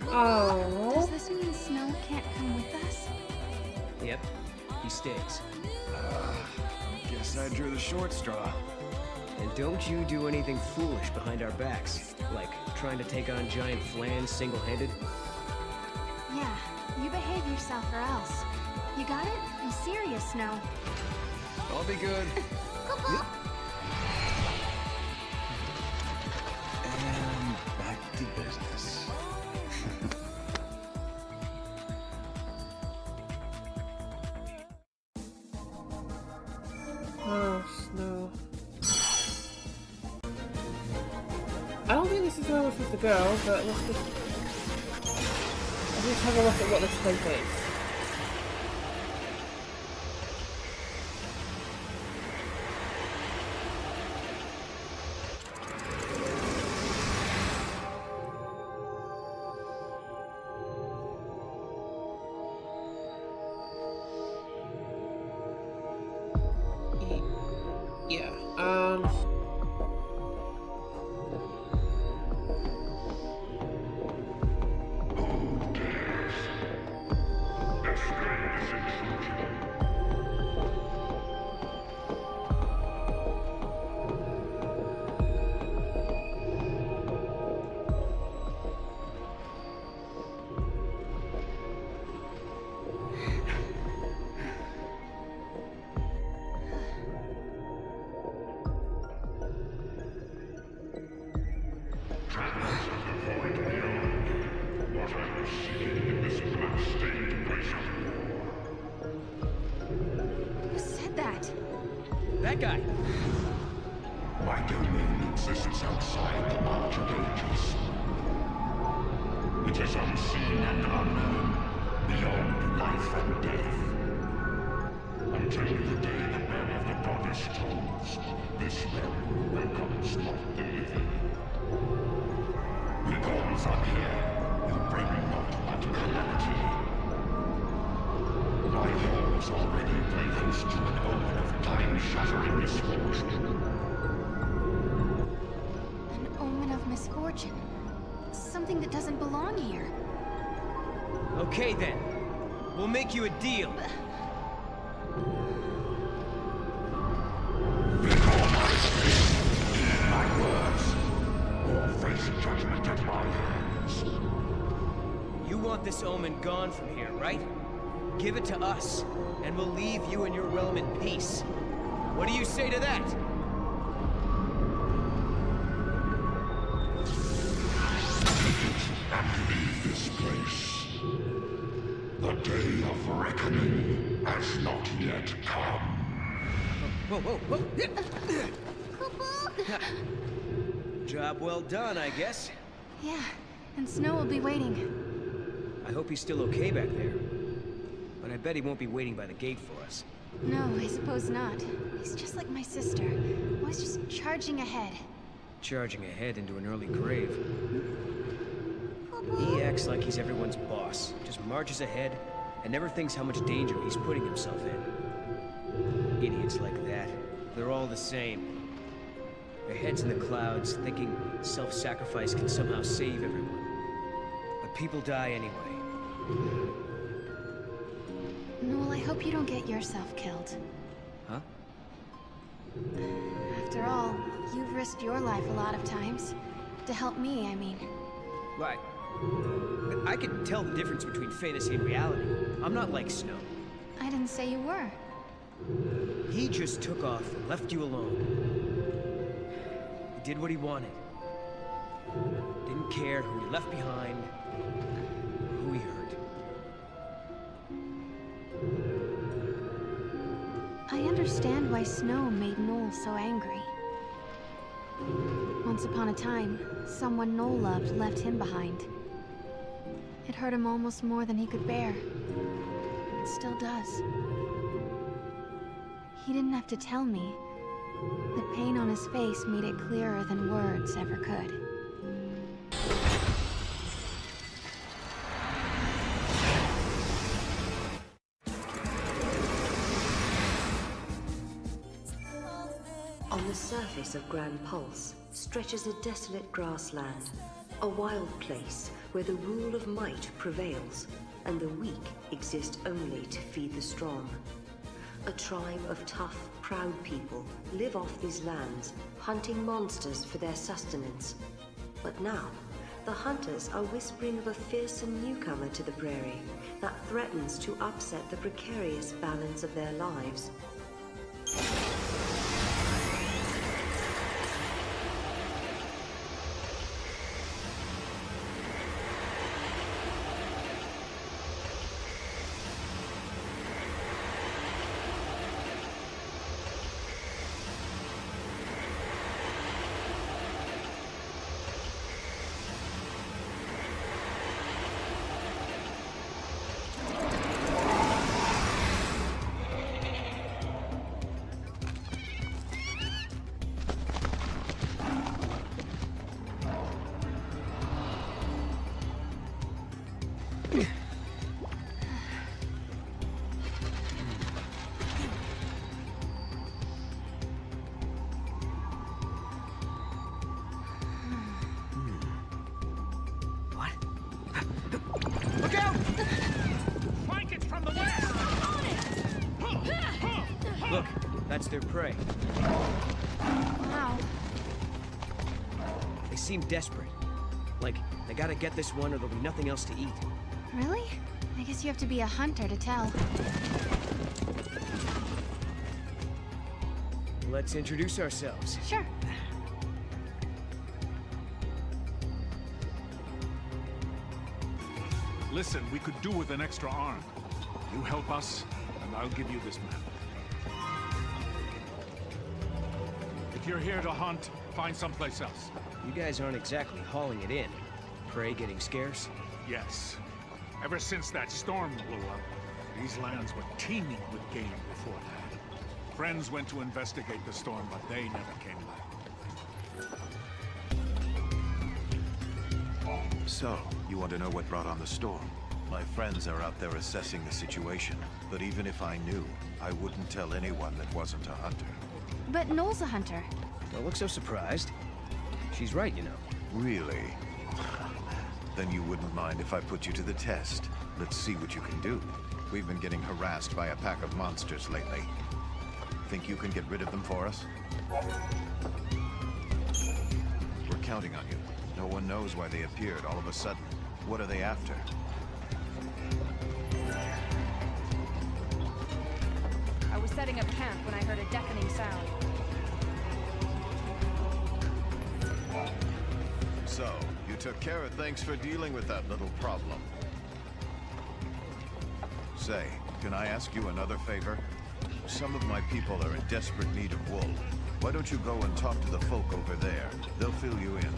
[SPEAKER 1] Oh.
[SPEAKER 3] Does this mean Snow can't come with us?
[SPEAKER 8] Yep, he stays.
[SPEAKER 6] Guess I drew the short straw.
[SPEAKER 8] And don't you do anything foolish behind our backs, like trying to take on giant flans single-handed.
[SPEAKER 3] Yeah, you behave yourself or else. You got it? I'm serious, Snow.
[SPEAKER 6] I'll be good. And back to business.
[SPEAKER 1] Oh, Snow. I don't think this is where we're supposed to go, but let's just have a look at what this place is.
[SPEAKER 8] That guy!
[SPEAKER 10] My domain exists outside the march of ages. It is unseen and unknown, beyond life and death. Until the day the bell of the goddess tolls, this realm welcomes not the living. Because I'm here, you bring not but calamity. My halls already play host to an omen of time-shattering misfortune.
[SPEAKER 3] An omen of misfortune? Something that doesn't belong here.
[SPEAKER 8] Okay then. We'll make you a deal.
[SPEAKER 10] My words, or face judgment at my hands.
[SPEAKER 8] You want this omen gone from here, right? Give it to us, and we'll leave you and your realm in peace. What do you say to that?
[SPEAKER 10] And leave this place. The day of reckoning has not yet come.
[SPEAKER 8] Whoa, whoa, whoa! Job well done, I guess.
[SPEAKER 3] Yeah, and Snow will be waiting.
[SPEAKER 8] I hope he's still okay back there. But I bet he won't be waiting by the gate for us.
[SPEAKER 3] No, I suppose not. He's just like my sister. Always just charging ahead.
[SPEAKER 8] Charging ahead into an early grave. He acts like he's everyone's boss. Just marches ahead and never thinks how much danger he's putting himself in. Idiots like that. They're all the same. Their heads in the clouds, thinking self-sacrifice can somehow save everyone. But people die anyway.
[SPEAKER 3] Noel, I hope you don't get yourself killed.
[SPEAKER 8] Huh?
[SPEAKER 3] After all, you've risked your life a lot of times. To help me, I mean.
[SPEAKER 8] Right. I can tell the difference between fantasy and reality. I'm not like Snow.
[SPEAKER 3] I didn't say you were.
[SPEAKER 8] He just took off and left you alone. He did what he wanted. Didn't care who he left behind, who he hurt.
[SPEAKER 3] I understand why Snow made Noel so angry. Once upon a time, someone Noel loved left him behind. It hurt him almost more than he could bear. It still does. He didn't have to tell me. The pain on his face made it clearer than words ever could.
[SPEAKER 2] On the surface of Grand Pulse stretches a desolate grassland, a wild place where the rule of might prevails, and the weak exist only to feed the strong. A tribe of tough, proud people live off these lands, hunting monsters for their sustenance. But now, the hunters are whispering of a fearsome newcomer to the prairie that threatens to upset the precarious balance of their lives.
[SPEAKER 13] Look out! Flank it from the west!
[SPEAKER 8] Look, that's their prey.
[SPEAKER 3] Wow.
[SPEAKER 8] They seem desperate. Like, they gotta get this one or there'll be nothing else to eat.
[SPEAKER 3] Really? I guess you have to be a hunter to tell.
[SPEAKER 8] Let's introduce ourselves.
[SPEAKER 3] Sure.
[SPEAKER 15] Listen, we could do with an extra arm. You help us, and I'll give you this map. If you're here to hunt, find someplace else.
[SPEAKER 8] You guys aren't exactly hauling it in. Prey getting scarce?
[SPEAKER 15] Yes. Ever since that storm blew up, these lands were teeming with game before that. Friends went to investigate the storm, but they never came back.
[SPEAKER 16] So, you want to know what brought on the storm? My friends are out there assessing the situation, but even if I knew, I wouldn't tell anyone that wasn't a hunter.
[SPEAKER 3] But Noel's a hunter.
[SPEAKER 8] Don't look so surprised. She's right, you know.
[SPEAKER 16] Really? Then you wouldn't mind if I put you to the test. Let's see what you can do. We've been getting harassed by a pack of monsters lately. Think you can get rid of them for us? We're counting on you. No one knows why they appeared all of a sudden. What are they after?
[SPEAKER 17] I was setting up camp when I heard a deafening sound.
[SPEAKER 16] So, you took care of things for dealing with that little problem. Say, can I ask you another favor? Some of my people are in desperate need of wool. Why don't you go and talk to the folk over there? They'll fill you in.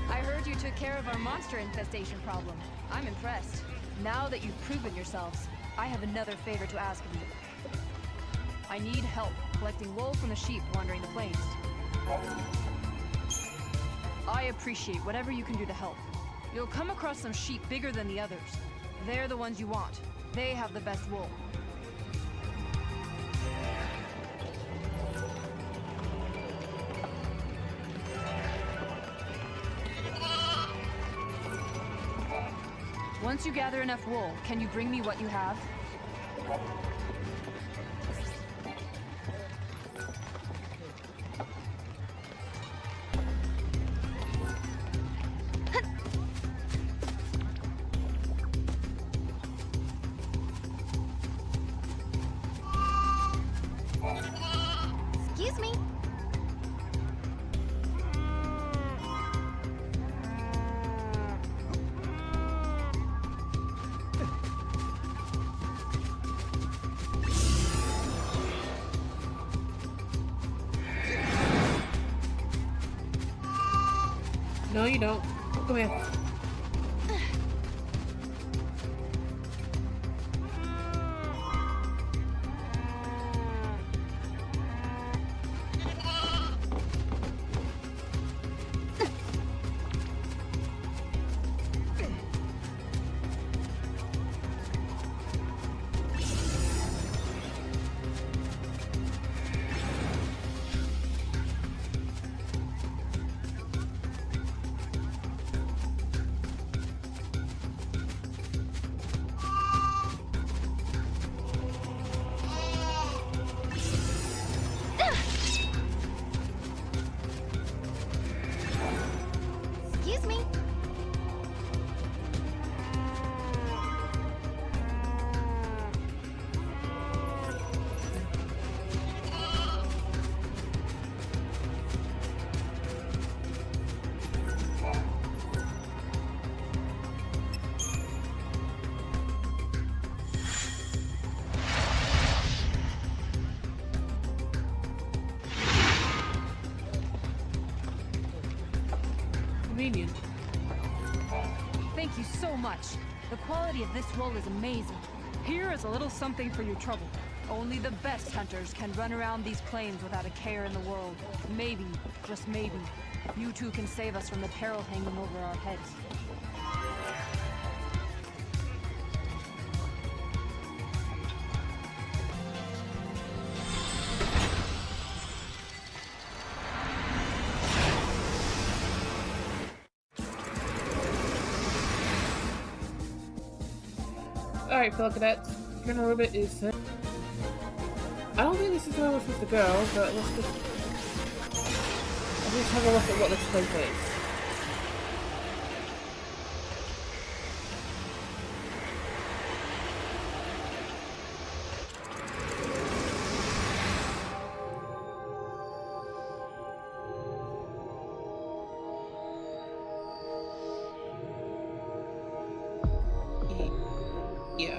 [SPEAKER 17] I heard you took care of our monster infestation problem. I'm impressed. Now that you've proven yourselves, I have another favor to ask of you. I need help collecting wool from the sheep wandering the plains. I appreciate whatever you can do to help. You'll come across some sheep bigger than the others. They're the ones you want. They have the best wool. Once you gather enough wool, can you bring me what you have?
[SPEAKER 3] Excuse me.
[SPEAKER 1] No, you don't. Come here.
[SPEAKER 3] Excuse me.
[SPEAKER 1] Convenient.
[SPEAKER 17] Thank you so much. The quality of this wool is amazing. Here is a little something for your trouble. Only the best hunters can run around these plains without a care in the world. Maybe, just maybe, you two can save us from the peril hanging over our heads.
[SPEAKER 1] Alright, fellow cadets. Colonel Ribbit is. I don't think this is where we're supposed to go, but let's just have a look at what this place is. Yeah.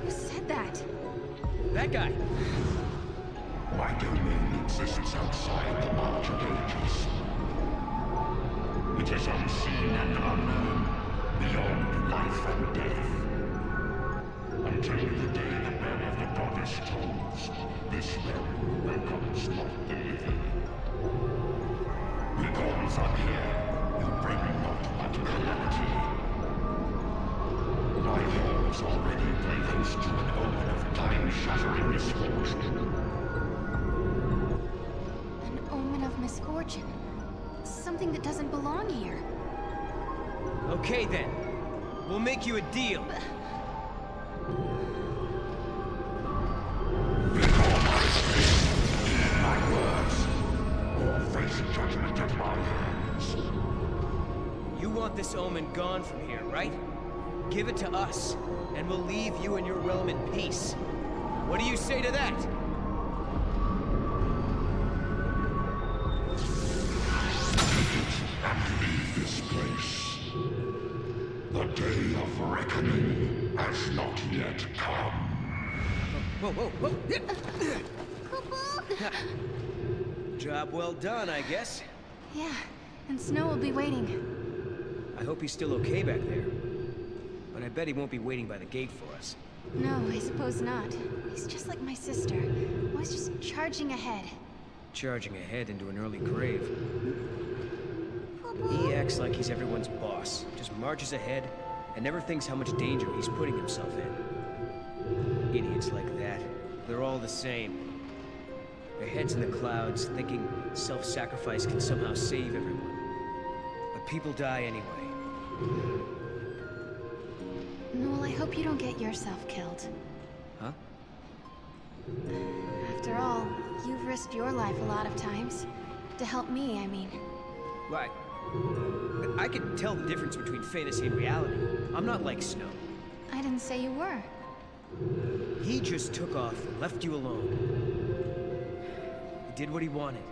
[SPEAKER 3] Who said that?
[SPEAKER 8] That guy.
[SPEAKER 10] My domain exists outside the march of ages. It is unseen and unknown, beyond life and death. Until the day the bell of the goddess tolls, this realm welcomes not the living. The gods are here, who bring not but calamity. My halls already play host to an omen of time-shattering misfortune.
[SPEAKER 3] An omen of misfortune. Something that doesn't belong here.
[SPEAKER 8] Okay then. We'll make you a deal.
[SPEAKER 10] My words, or face judgment at my hands.
[SPEAKER 8] You want this omen gone from here, right? Give it to us, and we'll leave you and your realm in peace. What do you say to that?
[SPEAKER 10] And leave this place. The day of reckoning has not yet come.
[SPEAKER 8] Whoa, whoa, whoa! Job well done, I guess.
[SPEAKER 3] Yeah, and Snow will be waiting.
[SPEAKER 8] I hope he's still okay back there. But I bet he won't be waiting by the gate for us.
[SPEAKER 3] No, I suppose not. He's just like my sister. Always just charging ahead.
[SPEAKER 8] Charging ahead into an early grave. He acts like he's everyone's boss. Just marches ahead and never thinks how much danger he's putting himself in. Idiots like that. They're all the same. Their heads in the clouds, thinking self-sacrifice can somehow save everyone. But people die anyway.
[SPEAKER 3] Noel, I hope you don't get yourself killed.
[SPEAKER 8] Huh?
[SPEAKER 3] After all, you've risked your life a lot of times. To help me, I mean.
[SPEAKER 8] Right. I can tell the difference between fantasy and reality. I'm not like Snow.
[SPEAKER 3] I didn't say you were.
[SPEAKER 8] He just took off and left you alone. He did what he wanted.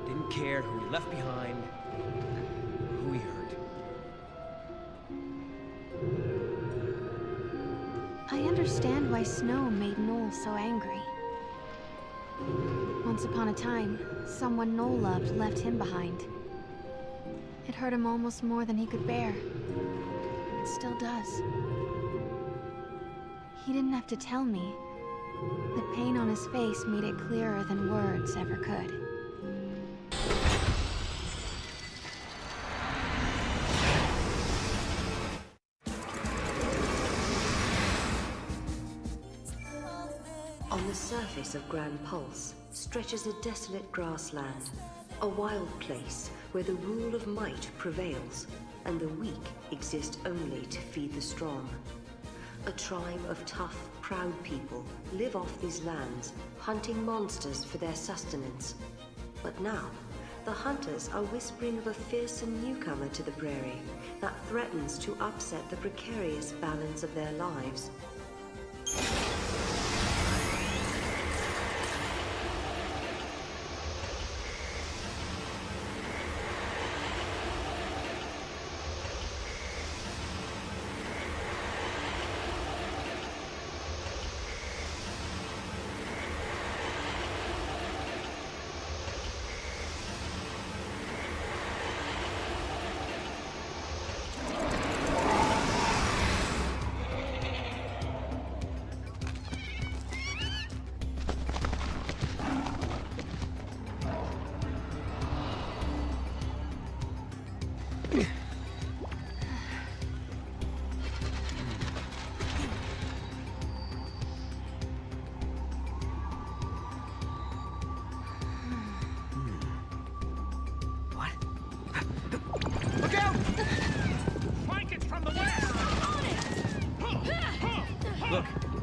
[SPEAKER 8] Didn't care who he left behind, who he hurt.
[SPEAKER 3] I understand why Snow made Noel so angry. Once upon a time, someone Noel loved left him behind. It hurt him almost more than he could bear. It still does. He didn't have to tell me. The pain on his face made it clearer than words ever could.
[SPEAKER 2] On the surface of Grand Pulse stretches a desolate grassland, a wild place where the rule of might prevails, and the weak exist only to feed the strong. A tribe of tough, proud people live off these lands, hunting monsters for their sustenance. But now, the hunters are whispering of a fearsome newcomer to the prairie that threatens to upset the precarious balance of their lives.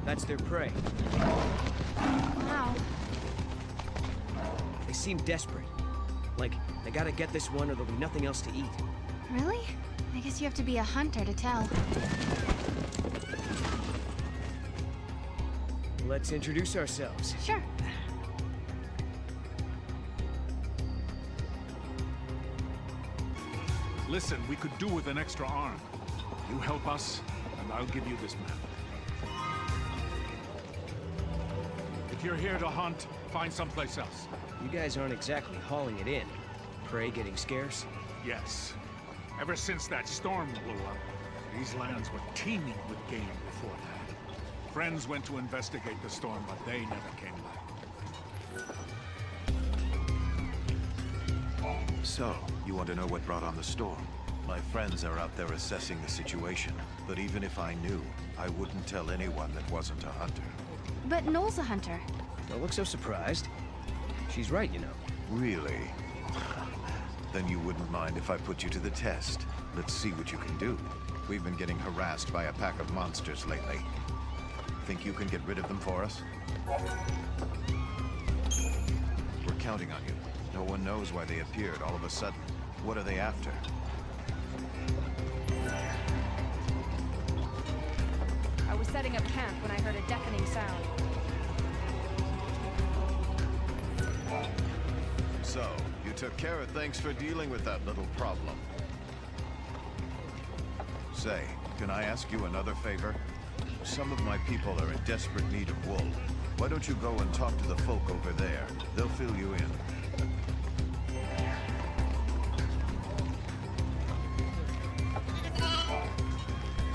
[SPEAKER 8] That's their prey.
[SPEAKER 3] Wow.
[SPEAKER 8] They seem desperate. Like, they gotta get this one or there'll be nothing else to eat.
[SPEAKER 3] Really? I guess you have to be a hunter to tell.
[SPEAKER 8] Let's introduce ourselves.
[SPEAKER 3] Sure.
[SPEAKER 15] Listen, we could do with an extra arm. You help us, and I'll give you this map. If you're here to hunt, find someplace else.
[SPEAKER 8] You guys aren't exactly hauling it in. Prey getting scarce?
[SPEAKER 15] Yes. Ever since that storm blew up, these lands were teeming with game before that. Friends went to investigate the storm, but they never came back.
[SPEAKER 16] So, you want to know what brought on the storm? My friends are out there assessing the situation, but even if I knew, I wouldn't tell anyone that wasn't a hunter.
[SPEAKER 3] But Noel's a hunter.
[SPEAKER 8] Don't look so surprised. She's right, you know.
[SPEAKER 16] Really? Then you wouldn't mind if I put you to the test. Let's see what you can do. We've been getting harassed by a pack of monsters lately. Think you can get rid of them for us? We're counting on you. No one knows why they appeared all of a sudden. What are they after?
[SPEAKER 17] I was setting up camp when I heard a deafening sound.
[SPEAKER 16] So, you took care of things for dealing with that little problem. Say, can I ask you another favor? Some of my people are in desperate need of wool. Why don't you go and talk to the folk over there? They'll fill you in.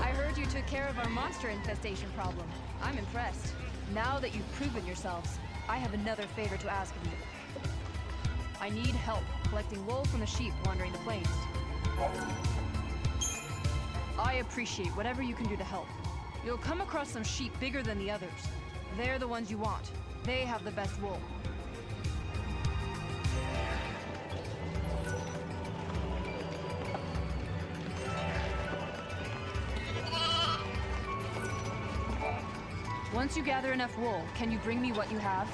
[SPEAKER 17] I heard you took care of our monster infestation problem. I'm impressed. Now that you've proven yourselves, I have another favor to ask of you. I need help collecting wool from the sheep wandering the plains. I appreciate whatever you can do to help. You'll come across some sheep bigger than the others. They're the ones you want. They have the best wool. Once you gather enough wool, can you bring me what you have?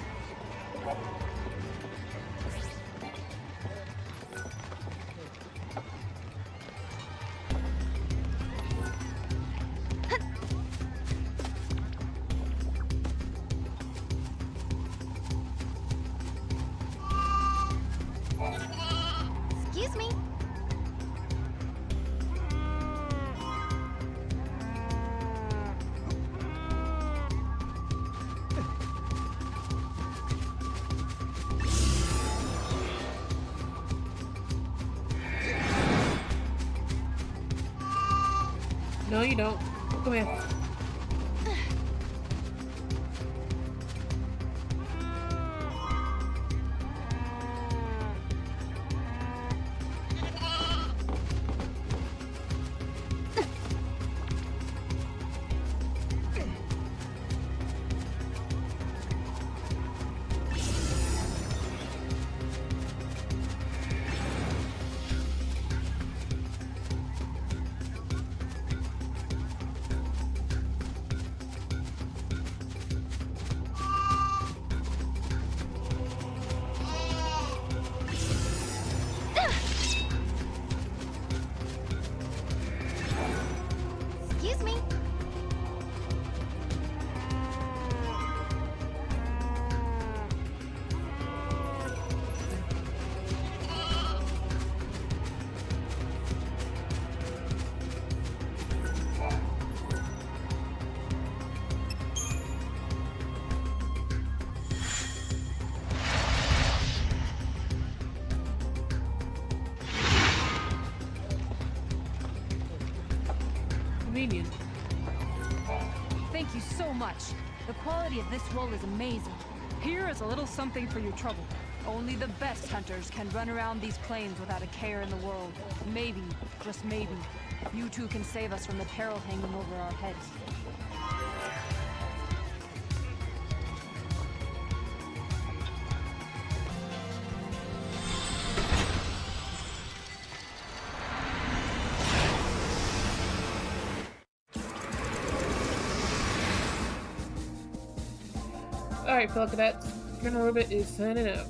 [SPEAKER 3] Excuse me.
[SPEAKER 1] No, you don't. Come here.
[SPEAKER 3] Excuse me.
[SPEAKER 1] Convenient.
[SPEAKER 17] Thank you so much. The quality of this wool is amazing. Here is a little something for your trouble. Only the best hunters can run around these plains without a care in the world. Maybe, just maybe, you two can save us from the peril hanging over our heads.
[SPEAKER 1] Alright, fellow cadets. Colonel Ribbit is signing out.